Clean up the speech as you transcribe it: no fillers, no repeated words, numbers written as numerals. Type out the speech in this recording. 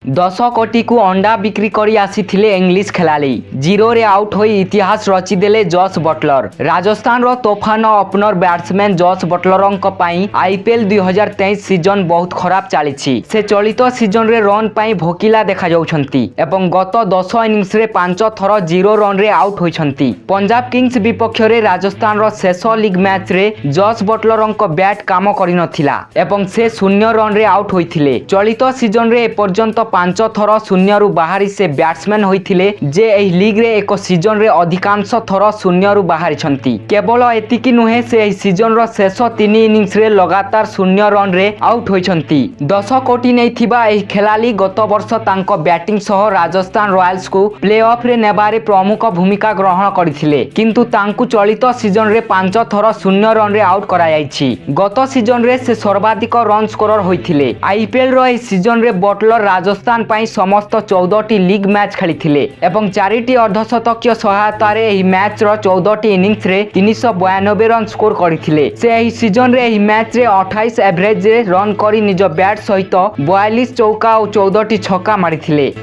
10 कोटी को अंडा बिक्री करी आसीथिले इंग्लिश खेलाड़ी जीरो रे आउट होई इतिहास रचिदेले जॉस बटलर। राजस्थान रो तोफान ओपनर बैट्समैन जॉस बटलरंक पई आईपीएल 2023 सीजन बहुत खराब चलीछि। से चलित सीजन रे रन पई भोकिला देखा जाउछंती एवं गत 10 इनिंग्स रे 5 थर जीरो रन रे आउट होइछंती। पंजाब किंग्स विपक्ष रे राजस्थान रो शेष लीग मैच रे जॉस बटलरंक बैट काम करि नथिला एवं से शून्य रन रे आउट होइथिले। चलित सीजन रे एपर्यंत 5 थर शून्य रु बाहरी से बैट्समैन होइथिले जे एही लीग रे एक सीजन रे अधिकांश थर शून्य रु बाहरी छंती। केवल एतिकी नुहे से एही सीजन रो शेष 3 इनिंग्स रे लगातार शून्य रन रे आउट होइछंती। 10 कोटी नैथिबा एही खेलाड़ी गत वर्ष तांको बैटिंग सह राजस्थान रॉयल्स को प्ले ऑफ रे नेबारे प्रमुख भूमिका ग्रहण करथिले किंतु तांकु चलित सीजन रे 5 थर शून्य रन रे आउट करा जायछि। गत सीजन रे से सर्वाधिक रन स्कोरर होइथिले। आईपीएल रो एही सीजन रे बटलर राजस्थान पई समस्त 14 टी लीग मैच खेलिथिले एवं 4 टी अर्धशतकीय सहायता रे एही मैच रो 14 टी इनिंग्स रे 392 रन स्कोर करथिले। से एही सीजन रे एही मैच रे 28 एवरेज रे रन करी निज बैट सहित 42 चौका और 14 टी छक्का मारिथिले।